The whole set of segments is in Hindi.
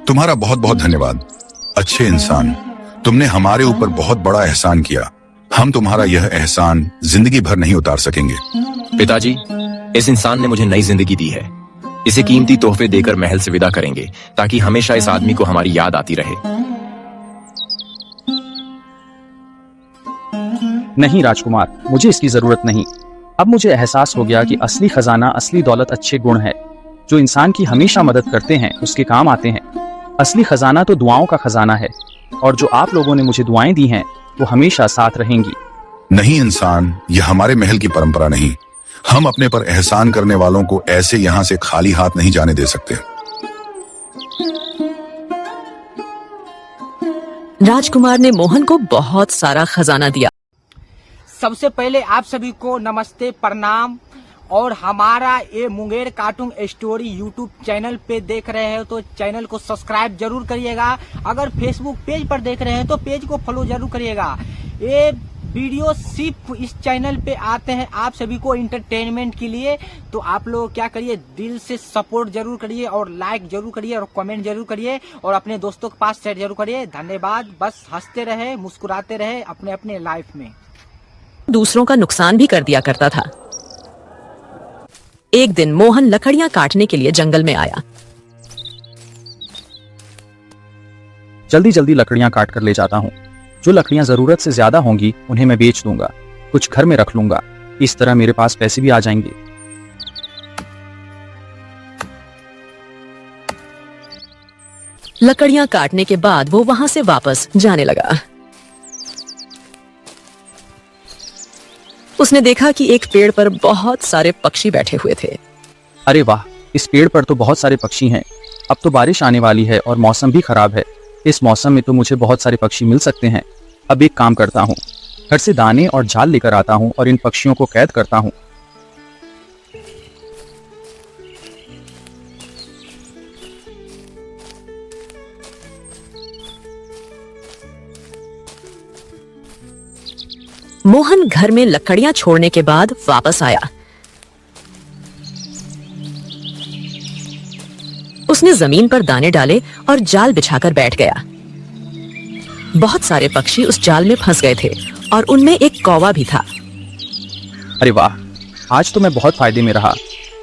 तुम्हारा बहुत बहुत धन्यवाद। अच्छे इंसान, तुमने हमारे ऊपर बहुत बड़ा एहसान किया। हम तुम्हारा यह एहसान जिंदगी भर नहीं उतार सकेंगे। पिताजी, इस इंसान ने मुझे नई जिंदगी दी है। इसे कीमती तोहफे देकर महल से विदा करेंगे ताकि हमेशा इस आदमी को हमारी याद आती रहे। नहीं राजकुमार, मुझे इसकी जरूरत नहीं। अब मुझे एहसास हो गया कि असली खजाना, असली दौलत अच्छे गुण है जो इंसान की हमेशा मदद करते हैं, उसके काम आते हैं। असली खजाना तो दुआओं का खजाना है, और जो आप लोगों ने मुझे दुआएं दी हैं वो हमेशा साथ रहेंगी। नहीं इंसान, यह हमारे महल की परंपरा नहीं। हम अपने पर एहसान करने वालों को ऐसे यहाँ से खाली हाथ नहीं जाने दे सकते। राजकुमार ने मोहन को बहुत सारा खजाना दिया। सबसे पहले आप सभी को नमस्ते, प्रणाम। और हमारा ये Munger cartoon story YouTube channel पे देख रहे हैं तो चैनल को सब्सक्राइब जरूर करिएगा। अगर फेसबुक पेज पर देख रहे हैं तो पेज को फॉलो जरूर करिएगा। ये वीडियो सिर्फ इस चैनल पे आते हैं आप सभी को इंटरटेनमेंट के लिए। तो आप लोग क्या करिए, दिल से सपोर्ट जरूर करिए और लाइक जरूर करिए और कमेंट जरूर करिए और अपने दोस्तों के पास शेयर जरूर करिए। धन्यवाद। बस हंसते रहे, मुस्कुराते रहे अपने अपने लाइफ में। दूसरों का नुकसान भी कर दिया करता था। एक दिन मोहन लकड़ियां काटने के लिए जंगल में आया। जल्दी जल्दी लकड़ियां काट कर ले जाता हूँ। जो लकड़ियां जरूरत से ज्यादा होंगी उन्हें मैं बेच दूंगा, कुछ घर में रख लूंगा। इस तरह मेरे पास पैसे भी आ जाएंगे। लकड़ियां काटने के बाद वो वहां से वापस जाने लगा। उसने देखा कि एक पेड़ पर बहुत सारे पक्षी बैठे हुए थे। अरे वाह, इस पेड़ पर तो बहुत सारे पक्षी हैं। अब तो बारिश आने वाली है और मौसम भी खराब है। इस मौसम में तो मुझे बहुत सारे पक्षी मिल सकते हैं। अब एक काम करता हूँ, घर से दाने और जाल लेकर आता हूँ और इन पक्षियों को कैद करता हूँ। मोहन घर में लकड़ियां छोड़ने के बाद वापस आया। उसने जमीन पर दाने डाले और जाल बिछाकर बैठ गया। बहुत सारे पक्षी उस जाल में फंस गए थे और उनमें एक कौवा भी था। अरे वाह, आज तो मैं बहुत फायदे में रहा।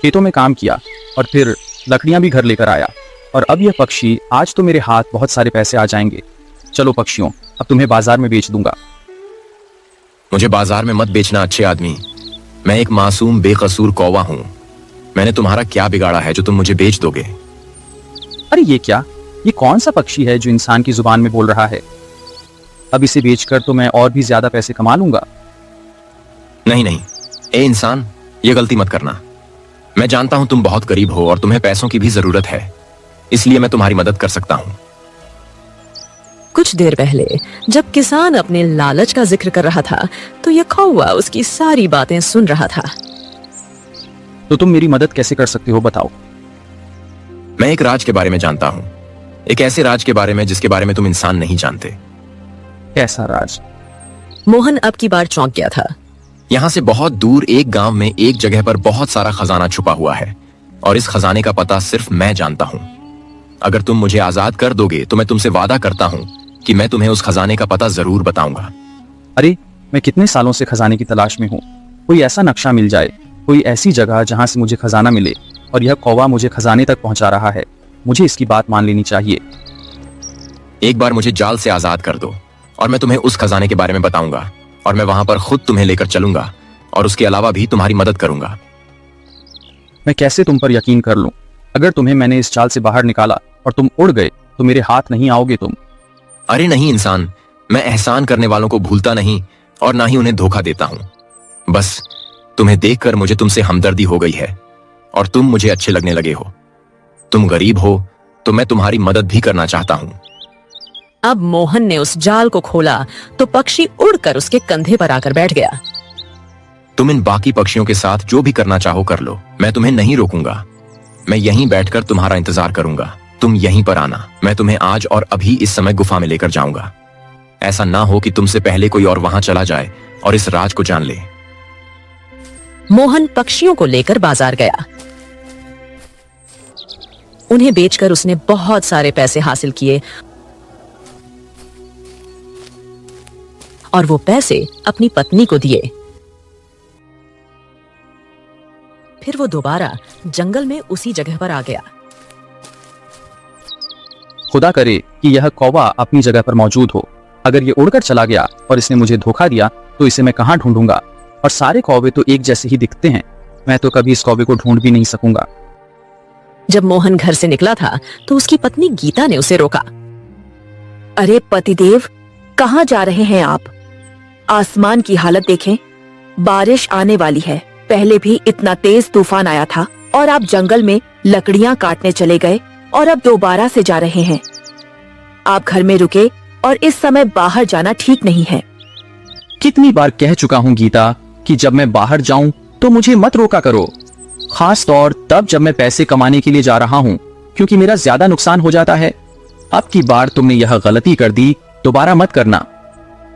खेतों में काम किया और फिर लकड़ियां भी घर लेकर आया। और अब यह पक्षी, आज तो मेरे हाथ बहुत सारे पैसे आ जाएंगे। चलो पक्षियों, अब तुम्हें बाजार में बेच दूंगा। मुझे बाजार में मत बेचना अच्छे आदमी। मैं एक मासूम बेकसूर कौवा हूँ। मैंने तुम्हारा क्या बिगाड़ा है जो तुम मुझे बेच दोगे? अरे ये क्या, ये कौन सा पक्षी है जो इंसान की जुबान में बोल रहा है? अब इसे बेचकर तो मैं और भी ज्यादा पैसे कमा लूंगा। नहीं नहीं, ए इंसान, ये गलती मत करना। मैं जानता हूं तुम बहुत गरीब हो और तुम्हें पैसों की भी जरूरत है, इसलिए मैं तुम्हारी मदद कर सकता हूं। कुछ देर पहले जब किसान अपने लालच का जिक्र कर रहा था तो यह कौवा उसकी सारी बातें सुन रहा था। तो तुम मेरी मदद कैसे कर सकते हो, बताओ। मैं एक राज के बारे में जानता हूं, एक ऐसे राज के बारे में जिसके बारे में तुम इंसान नहीं जानते। कैसा राज? मोहन अब की बार चौंक गया था। यहाँ से बहुत दूर एक गांव में एक जगह पर बहुत सारा खजाना छुपा हुआ है और इस खजाने का पता सिर्फ मैं जानता हूँ। अगर तुम मुझे आजाद कर दोगे तो मैं तुमसे वादा करता हूँ कि मैं तुम्हें उस खजाने का पता जरूर बताऊंगा। अरे, मैं कितने सालों से खजाने की तलाश में हूँ। कोई ऐसा नक्शा मिल जाए, कोई ऐसी जगह जहाँ से मुझे खजाना मिले, और यह कौवा मुझे खजाने तक पहुँचा रहा है। मुझे इसकी बात मान लेनी चाहिए। एक बार मुझे जाल से आजाद कर दो और मैं तुम्हें उस खजाने के बारे में बताऊंगा और मैं वहां पर खुद तुम्हें लेकर चलूंगा और उसके अलावा भी तुम्हारी मदद करूंगा। मैं कैसे तुम पर यकीन कर लूं? अगर तुम्हें मैंने इस जाल से बाहर निकाला और तुम उड़ गए तो मेरे हाथ नहीं आओगे तुम। अरे नहीं इंसान, मैं एहसान करने वालों को भूलता नहीं और ना ही उन्हें धोखा देता हूं। बस तुम्हें देखकर मुझे तुमसे हमदर्दी हो गई है और तुम मुझे अच्छे लगने लगे हो। तुम गरीब हो तो मैं तुम्हारी मदद भी करना चाहता हूं। अब मोहन ने उस जाल को खोला तो पक्षी उड़कर उसके कंधे पर आकर बैठ गया। तुम इन बाकी पक्षियों के साथ जो भी करना चाहो कर लो, मैं तुम्हें नहीं रोकूंगा। मैं यहीं बैठकर तुम्हारा इंतजार करूंगा। तुम यहीं पर आना, मैं तुम्हें आज और अभी इस समय गुफा में लेकर जाऊंगा। ऐसा ना हो कि तुमसे पहले कोई और वहां चला जाए और इस राज को जान ले। मोहन पक्षियों को लेकर बाजार गया। उन्हें बेचकर उसने बहुत सारे पैसे हासिल किए और वो पैसे अपनी पत्नी को दिए। फिर वो दोबारा जंगल में उसी जगह पर आ गया। खुदा करे कि यह कौवा अपनी जगह पर मौजूद हो। अगर ये उड़कर चला गया और इसने मुझे धोखा दिया तो इसे मैं कहाँ ढूंढूंगा? और सारे कौवे तो एक जैसे ही दिखते हैं, मैं तो कभी इस कौवे को ढूंढ भी नहीं सकूंगा। जब मोहन घर से निकला था तो उसकी पत्नी गीता ने उसे रोका। अरे पतिदेव, कहाँ जा रहे हैं आप? आसमान की हालत देखें, बारिश आने वाली है। पहले भी इतना तेज तूफान आया था और आप जंगल में लकड़ियाँ काटने चले गए और अब दोबारा से जा रहे हैं। आप घर में रुके और इस समय बाहर जाना ठीक नहीं है। कितनी बार कह चुका हूँ गीता कि जब मैं बाहर जाऊं तो मुझे मत रोका करो, खास तौर तब जब मैं पैसे कमाने के लिए जा रहा हूँ, क्योंकि मेरा ज्यादा नुकसान हो जाता है। अब की बार तुमने यह गलती कर दी, दोबारा मत करना।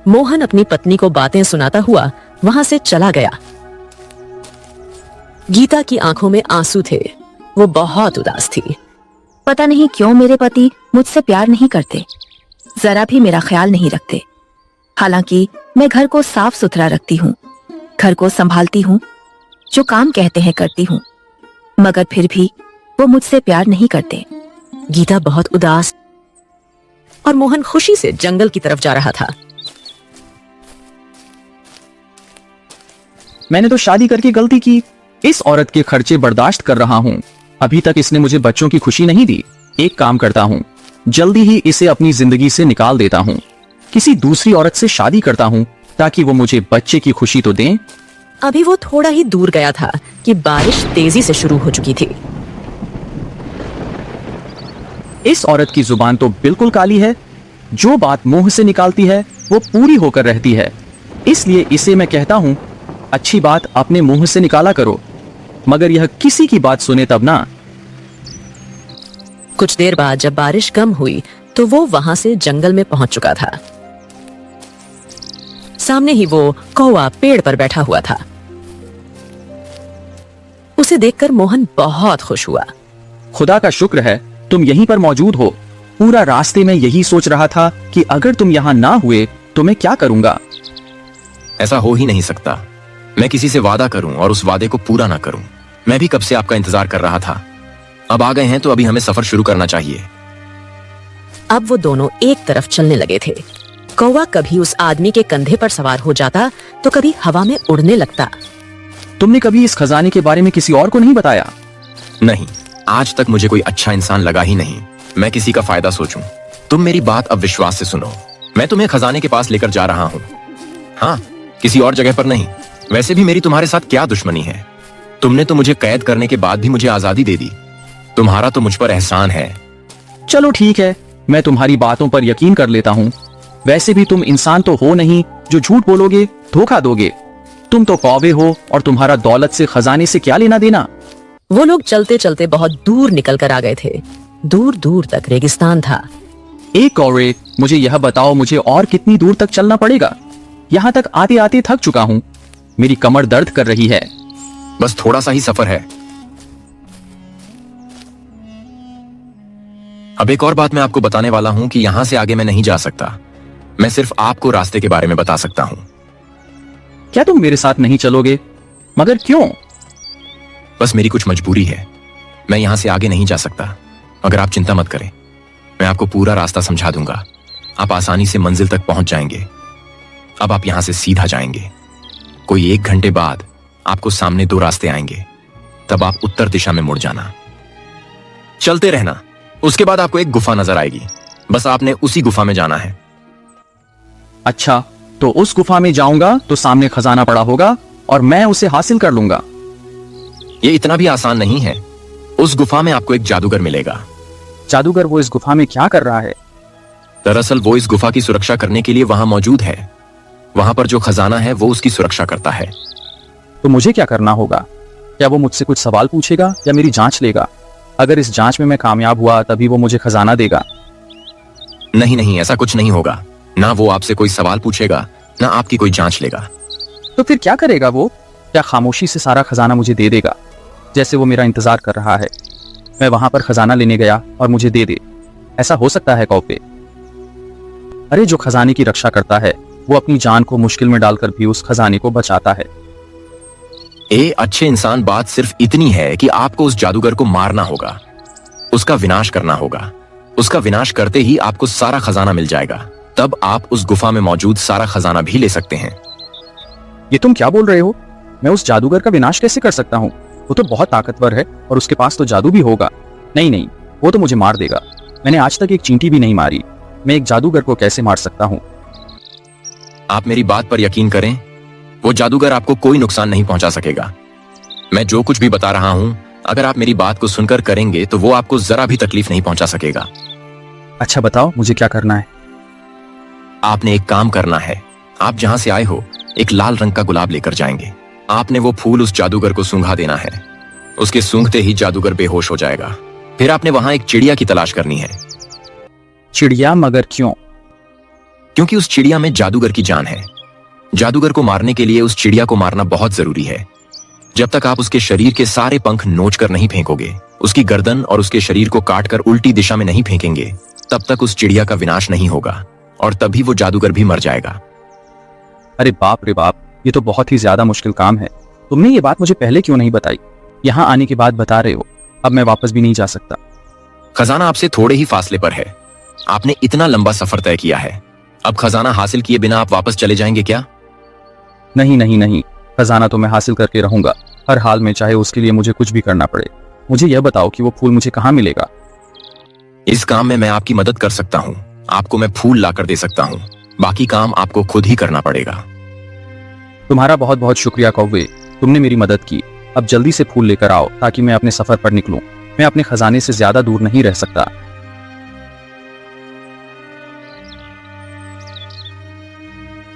मोहन अपनी पत्नी को बातें सुनाता हुआ वहां से चला गया। गीता की आंखों में आंसू थे, वो बहुत उदास थी। पता नहीं क्यों मेरे पति मुझसे प्यार नहीं करते, जरा भी मेरा ख्याल नहीं रखते। हालांकि मैं घर को साफ सुथरा रखती हूँ, घर को संभालती हूँ, जो काम कहते हैं करती हूँ, मगर फिर भी वो मुझसे प्यार नहीं करते। गीता बहुत उदास और मोहन खुशी से जंगल की तरफ जा रहा था। मैंने तो शादी करके गलती की। इस औरत के खर्चे बर्दाश्त कर रहा हूँ, अभी तक इसने मुझे बच्चों की खुशी नहीं दी। एक काम करता हूँ, जल्दी ही इसे अपनी जिंदगी से निकाल देता हूँ। किसी दूसरी औरत से शादी करता हूँ ताकि वो मुझे बच्चे की खुशी तो दें। अभी वो थोड़ा ही दूर गया था कि बारिश तेजी से शुरू हो चुकी थी। इस औरत की जुबान तो बिल्कुल काली है, जो बात मुंह से निकालती है वो पूरी होकर रहती है। इसलिए इसे मैं कहता हूँ, अच्छी बात अपने मुंह से निकाला करो, मगर यह किसी की बात सुने तब ना। कुछ देर बाद जब बारिश कम हुई तो वो वहां से जंगल में पहुंच चुका था। सामने ही वो कौवा पेड़ पर बैठा हुआ था। उसे देखकर मोहन बहुत खुश हुआ। खुदा का शुक्र है तुम यहीं पर मौजूद हो। पूरा रास्ते में यही सोच रहा था कि अगर तुम यहाँ ना हुए तो मैं क्या करूंगा। ऐसा हो ही नहीं सकता। मैं किसी से वादा करूं और उस वादे को पूरा ना करूं। मैं भी कब से आपका इंतजार कर रहा था। अब आ गए हैं तो अभी हमें सफर शुरू करना चाहिए। अब वो दोनों एक तरफ चलने लगे थे। कौवा कभी उस आदमी के कंधे पर सवार हो जाता तो कभी हवा में उड़ने लगता। तुमने कभी इस खजाने के बारे में किसी और को नहीं बताया? नहीं, आज तक मुझे कोई अच्छा इंसान लगा ही नहीं। मैं किसी का फायदा सोचूं। तुम मेरी बात अब विश्वास से सुनो। मैं तुम्हें खजाने के पास लेकर जा रहा हूँ। हाँ, किसी और जगह पर नहीं। वैसे भी मेरी तुम्हारे साथ क्या दुश्मनी है? तुमने तो मुझे कैद करने के बाद भी मुझे आजादी दे दी। तुम्हारा तो मुझ पर एहसान है। चलो ठीक है, मैं तुम्हारी बातों पर यकीन कर लेता हूँ। वैसे भी तुम इंसान तो हो नहीं जो झूठ बोलोगे, धोखा दोगे। तुम तो कौवे हो और तुम्हारा दौलत से खजाने से क्या लेना देना। वो लोग चलते चलते बहुत दूर निकल कर आ गए थे। दूर दूर तक रेगिस्तान था। एक कौवे, मुझे यह बताओ, मुझे और कितनी दूर तक चलना पड़ेगा? यहाँ तक आते आते थक चुका हूँ। मेरी कमर दर्द कर रही है। बस थोड़ा सा ही सफर है। अब एक और बात मैं आपको बताने वाला हूं कि यहां से आगे मैं नहीं जा सकता। मैं सिर्फ आपको रास्ते के बारे में बता सकता हूं। क्या तुम मेरे साथ नहीं चलोगे? मगर क्यों? बस मेरी कुछ मजबूरी है। मैं यहां से आगे नहीं जा सकता। मगर आप चिंता मत करें, मैं आपको पूरा रास्ता समझा दूंगा। आप आसानी से मंजिल तक पहुंच जाएंगे। अब आप यहां से सीधा जाएंगे। कोई 1 घंटे बाद आपको सामने 2 रास्ते आएंगे। तब आप उत्तर दिशा में मुड़ जाना। चलते रहना। उसके बाद आपको एक गुफा नजर आएगी। बस आपने उसी गुफा में जाना है। अच्छा, तो उस गुफा में जाऊंगा तो सामने खजाना पड़ा होगा और मैं उसे हासिल कर लूंगा। ये इतना भी आसान नहीं है। उस गुफा में आपको एक जादूगर मिलेगा। जादूगर वो इस गुफा में क्या कर रहा है? दरअसल वो इस गुफा की सुरक्षा करने के लिए वहां मौजूद है। वहां पर जो खजाना है वो उसकी सुरक्षा करता है। तो मुझे क्या करना होगा? क्या वो मुझसे कुछ सवाल पूछेगा या मेरी जांच लेगा? अगर इस जांच में मैं कामयाब हुआ तभी वो मुझे खजाना देगा। नहीं नहीं, ऐसा कुछ नहीं होगा। ना वो आपसे कोई सवाल पूछेगा, ना आपकी कोई जांच लेगा। तो फिर क्या करेगा वो? क्या खामोशी से सारा खजाना मुझे दे देगा, जैसे वो मेरा इंतजार कर रहा है? मैं वहां पर खजाना लेने गया और मुझे दे दे। ऐसा हो सकता है कौवे? अरे जो खजाने की रक्षा करता है वो अपनी जान को मुश्किल में डालकर भी उस खजाने को बचाता है। ए अच्छे इंसान, बात सिर्फ इतनी है कि आपको उस जादूगर को मारना होगा, उसका विनाश करना होगा। उसका विनाश करते ही आपको सारा खजाना मिल जाएगा। तब आप उस गुफा में मौजूद सारा खजाना भी ले सकते हैं। ये तुम क्या बोल रहे हो? मैं उस जादूगर का विनाश कैसे कर सकता हूँ? वो तो बहुत ताकतवर है और उसके पास तो जादू भी होगा। नहीं नहीं, वो तो मुझे मार देगा। मैंने आज तक एक चींटी भी नहीं मारी। मैं एक जादूगर को कैसे मार सकता हूँ? आप मेरी बात पर यकीन करें, वो जादूगर आपको कोई नुकसान नहीं पहुंचा सकेगा। मैं जो कुछ भी बता रहा हूं, अगर आप मेरी बात को सुनकर करेंगे तो वो आपको जरा भी तकलीफ नहीं पहुंचा सकेगा। अच्छा बताओ, मुझे क्या करना है? आपने एक काम करना है। आप जहां से आए हो एक लाल रंग का गुलाब लेकर जाएंगे। आपने वो फूल उस जादूगर को सूंघा देना है। उसके सूंघते ही जादूगर बेहोश हो जाएगा। फिर आपने वहां एक चिड़िया की तलाश करनी है। चिड़िया? मगर क्यों? क्योंकि उस चिड़िया में जादूगर की जान है। जादूगर को मारने के लिए उस चिड़िया को मारना बहुत जरूरी है। जब तक आप उसके शरीर के सारे पंख नोच कर नहीं फेंकोगे, उसकी गर्दन और उसके शरीर को काटकर उल्टी दिशा में नहीं फेंकेंगे, तब तक उस चिड़िया का विनाश नहीं होगा और तभी वो जादूगर भी मर जाएगा। अरे बाप रे बाप, ये तो बहुत ही ज्यादा मुश्किल काम है। तुमने ये बात मुझे पहले क्यों नहीं बताई? यहाँ आने के बाद बता रहे हो। अब मैं वापस भी नहीं जा सकता। खजाना आपसे थोड़े ही फासले पर है। आपने इतना लंबा सफर तय किया है। अब खजाना हासिल किए बिना आप वापस चले जाएंगे क्या? नहीं नहीं नहीं, खजाना तो मैं हासिल करके रहूंगा हर हाल में, चाहे उसके लिए मुझे कुछ भी करना पड़े। मुझे यह बताओ कि वो फूल मुझे कहाँ मिलेगा? इस काम में मैं आपकी मदद कर सकता हूँ। आपको मैं फूल लाकर दे सकता हूँ। बाकी काम आपको खुद ही करना पड़ेगा। तुम्हारा बहुत बहुत शुक्रिया कौवे, तुमने मेरी मदद की। अब जल्दी से फूल लेकर आओ ताकि मैं अपने सफर पर निकलूं। मैं अपने खजाने से ज्यादा दूर नहीं रह सकता।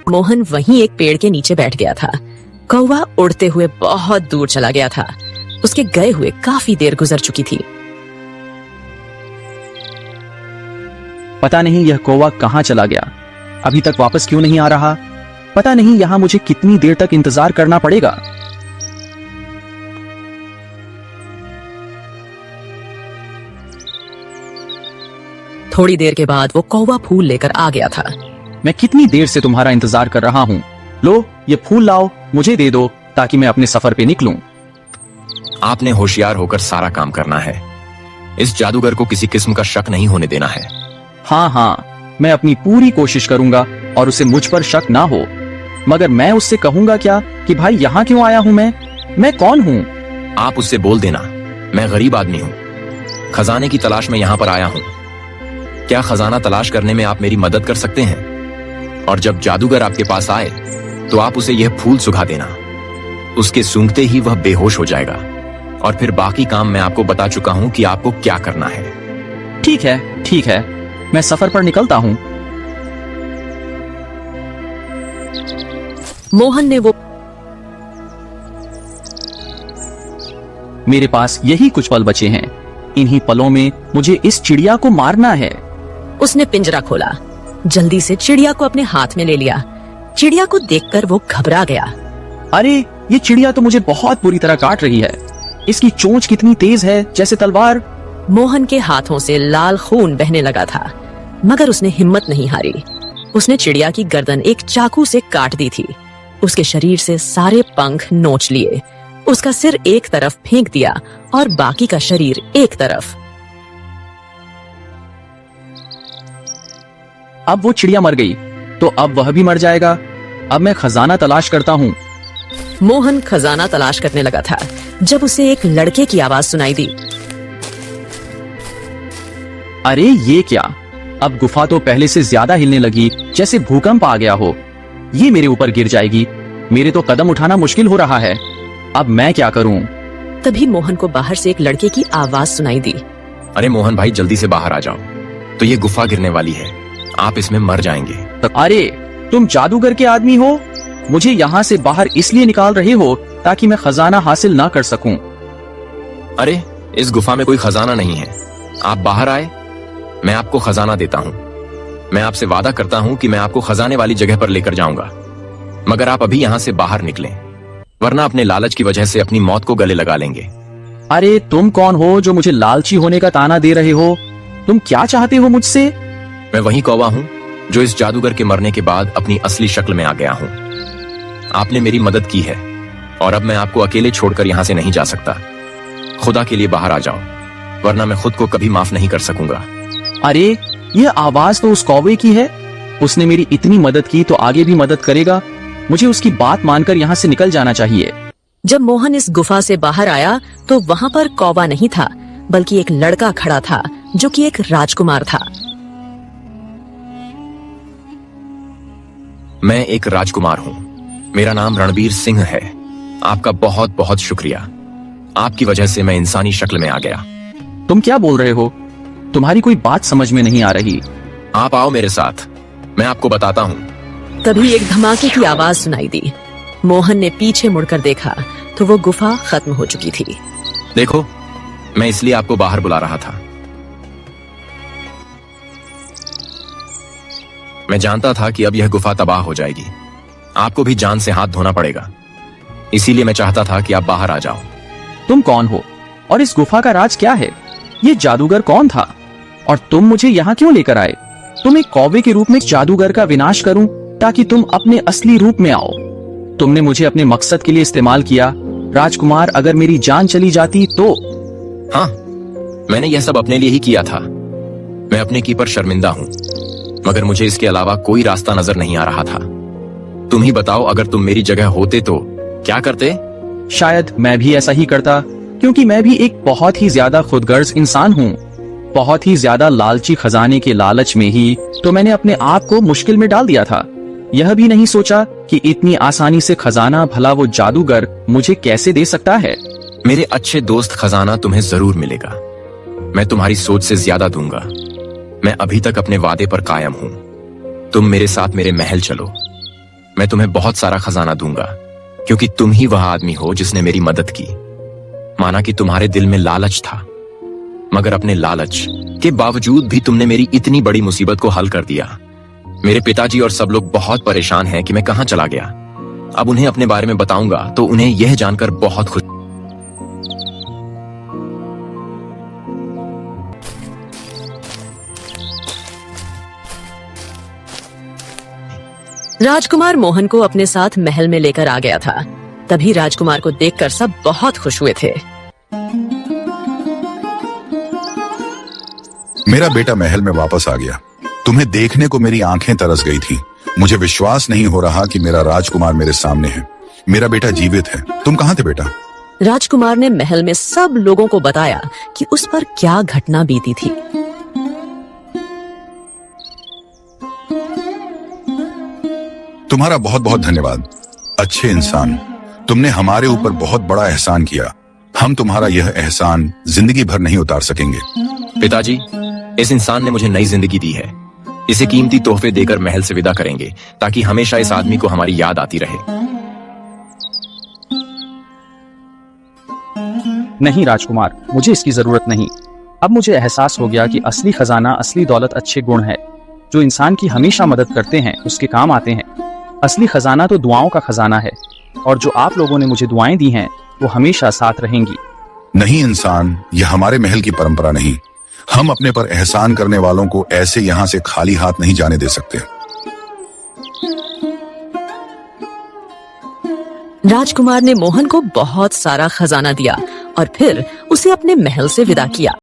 मोहन वहीं एक पेड़ के नीचे बैठ गया था। कौवा उड़ते हुए बहुत दूर चला गया था। उसके गए हुए काफी देर गुजर चुकी थी। पता नहीं यह कौवा कहाँ चला गया, अभी तक वापस क्यों नहीं आ रहा? पता नहीं यहाँ मुझे कितनी देर तक इंतजार करना पड़ेगा। थोड़ी देर के बाद वो कौवा फूल लेकर आ गया था। मैं कितनी देर से तुम्हारा इंतजार कर रहा हूँ। लो, ये फूल लाओ, मुझे दे दो ताकि मैं अपने सफर पे निकलूं। आपने होशियार होकर सारा काम करना है। इस जादूगर को किसी किस्म का शक नहीं होने देना है। हाँ हाँ, मैं अपनी पूरी कोशिश करूंगा और उसे मुझ पर शक ना हो। मगर मैं उससे कहूंगा क्या कि भाई यहाँ क्यों आया हूँ? मैं कौन हूँ? आप उससे बोल देना, मैं गरीब आदमी हूँ, खजाने की तलाश में यहाँ पर आया हूँ। क्या खजाना तलाश करने में आप मेरी मदद कर सकते हैं? और जब जादूगर आपके पास आए तो आप उसे यह फूल सुखा देना। उसके सूंघते ही वह बेहोश हो जाएगा और फिर बाकी काम मैं आपको बता चुका हूं कि आपको क्या करना है। ठीक है, मैं सफर पर निकलता हूँ। मोहन ने वो मेरे पास यही कुछ पल बचे हैं। इन्हीं पलों में मुझे इस चिड़िया को मारना है। उसने पिंजरा खोला, जल्दी से चिड़िया को अपने हाथ में ले लिया। चिड़िया को देखकर वो घबरा गया। अरे ये चिड़िया तो मुझे बहुत बुरी तरह काट रही है। इसकी चोंच कितनी तेज है, जैसे तलवार। मोहन के हाथों से लाल खून बहने लगा था, मगर उसने हिम्मत नहीं हारी। उसने चिड़िया की गर्दन एक चाकू से काट दी थी। उसके शरीर से सारे पंख नोच लिए, उसका सिर एक तरफ फेंक दिया और बाकी का शरीर एक तरफ। अब वो चिड़िया मर गई तो अब वह भी मर जाएगा। अब मैं खजाना तलाश करता हूँ। मोहन खजाना तलाश करने लगा था जब उसे एक लड़के की आवाज सुनाई दी। अरे ये क्या? अब गुफा तो पहले से ज्यादा हिलने लगी, जैसे भूकंप आ गया हो। ये मेरे ऊपर गिर जाएगी। मेरे तो कदम उठाना मुश्किल हो रहा है। अब मैं क्या करूं? तभी मोहन को बाहर से एक लड़के की आवाज सुनाई दी। अरे मोहन भाई, जल्दी से बाहर आ जाओ, तो ये गुफा गिरने वाली है, आप इसमें मर जाएंगे। अरे तुम जादूगर के आदमी हो? मुझे यहाँ से बाहर इसलिए निकाल रहे हो ताकि मैं खजाना हासिल ना कर सकूं। अरे इस गुफा में कोई खजाना नहीं है। आप बाहर आए, मैं आपको खजाना देता हूँ। मैं आपसे वादा करता हूँ कि मैं आपको खजाने वाली जगह पर लेकर जाऊंगा, मगर आप अभी यहाँ से बाहर निकलें, वरना अपने लालच की वजह से अपनी मौत को गले लगा लेंगे। अरे तुम कौन हो जो मुझे लालची होने का ताना दे रहे हो? तुम क्या चाहते हो मुझसे? मैं वही कौवा हूँ जो इस जादूगर के मरने के बाद अपनी असली शक्ल में आ गया हूँ। आपने मेरी मदद की है और अब मैं आपको अकेले छोड़कर यहाँ से नहीं जा सकता। खुदा के लिए बाहर आ जाओ, वरना मैं खुद को कभी माफ नहीं कर सकूंगा। अरे यह आवाज तो उस कौवे की है। उसने मेरी इतनी मदद की तो आगे भी मदद करेगा। मुझे उसकी बात मानकर यहाँ से निकल जाना चाहिए। जब मोहन इस गुफा से बाहर आया तो वहाँ पर कौवा नहीं था, बल्कि एक लड़का खड़ा था जो कि एक राजकुमार था। मैं एक राजकुमार हूँ। मेरा नाम रणबीर सिंह है। आपका बहुत बहुत शुक्रिया। आपकी वजह से मैं इंसानी शक्ल में आ गया। तुम क्या बोल रहे हो? तुम्हारी कोई बात समझ में नहीं आ रही। आप आओ मेरे साथ, मैं आपको बताता हूँ। तभी एक धमाके की आवाज सुनाई दी। मोहन ने पीछे मुड़कर देखा तो वो गुफा खत्म हो चुकी थी। देखो, मैं इसलिए आपको बाहर बुला रहा था। मैं जानता था कि अब यह गुफा तबाह हो जाएगी। आपको भी जान से हाथ धोना पड़ेगा, इसीलिए मैं चाहता था कि आप बाहर आ जाओ। तुम कौन हो और इस गुफा का राज क्या है? ये जादूगर कौन था और तुम मुझे यहाँ क्यों लेकर आए? तुम एक कौवे के रूप में जादूगर का विनाश करूं ताकि तुम अपने असली रूप में आओ। तुमने मुझे अपने मकसद के लिए इस्तेमाल किया। राजकुमार, अगर मेरी जान चली जाती तो? हाँ, मैंने यह सब अपने लिए ही किया था। मैं अपने की पर शर्मिंदा हूँ, मगर मुझे इसके अलावा कोई रास्ता नजर नहीं आ रहा था। तुम ही बताओ, अगर तुम मेरी जगह होते तो क्या करते? शायद मैं भी ऐसा ही करता, क्योंकि मैं भी एक बहुत ही ज्यादा खुदगर्ज इंसान हूँ। बहुत ही ज्यादा लालची खजाने के लालच में ही तो मैंने अपने आप को मुश्किल में डाल दिया था। यह भी नहीं सोचा कि इतनी आसानी से खजाना भला वो जादूगर मुझे कैसे दे सकता है। मेरे अच्छे दोस्त, खजाना तुम्हें जरूर मिलेगा। मैं तुम्हारी सोच से ज्यादा दूंगा। मैं अभी तक अपने वादे पर कायम हूँ। तुम मेरे साथ मेरे महल चलो। मैं तुम्हें बहुत सारा खजाना दूंगा, क्योंकि तुम ही वह आदमी हो जिसने मेरी मदद की। माना कि तुम्हारे दिल में लालच था, मगर अपने लालच के बावजूद भी तुमने मेरी इतनी बड़ी मुसीबत को हल कर दिया। मेरे पिताजी और सब लोग बहुत परेशान हैं कि मैं कहां चला गया। अब उन्हें अपने बारे में बताऊंगा तो उन्हें यह जानकर बहुत खुश। राजकुमार मोहन को अपने साथ महल में लेकर आ गया था। तभी राजकुमार को देखकर सब बहुत खुश हुए थे। मेरा बेटा महल में वापस आ गया। तुम्हें देखने को मेरी आंखें तरस गई थी। मुझे विश्वास नहीं हो रहा कि मेरा राजकुमार मेरे सामने है। मेरा बेटा जीवित है। तुम कहाँ थे बेटा? राजकुमार ने महल में सब लोगों को बताया कि उस पर क्या घटना बीती थी। तुम्हारा बहुत बहुत धन्यवाद। अच्छे इंसान, तुमने हमारे ऊपर बहुत बड़ा एहसान किया। हम तुम्हारा यह एहसान जिंदगी भर नहीं उतार सकेंगे। पिताजी, इस इंसान ने मुझे नई जिंदगी दी है। इसे कीमती तोहफे देकर महल से विदा करेंगे, ताकि हमेशा इस आदमी को हमारी याद आती रहे। नहीं राजकुमार, मुझे इसकी जरूरत नहीं। अब मुझे एहसास हो गया कि असली खजाना, असली दौलत अच्छे गुण है जो इंसान की हमेशा मदद करते हैं, उसके काम आते हैं। असली खजाना तो दुआओं का खजाना है, और जो आप लोगों ने मुझे दुआएं दी हैं वो हमेशा साथ रहेंगी। नहीं इंसान, यह हमारे महल की परंपरा नहीं। हम अपने पर एहसान करने वालों को ऐसे यहाँ से खाली हाथ नहीं जाने दे सकते। राजकुमार ने मोहन को बहुत सारा खजाना दिया और फिर उसे अपने महल से विदा किया।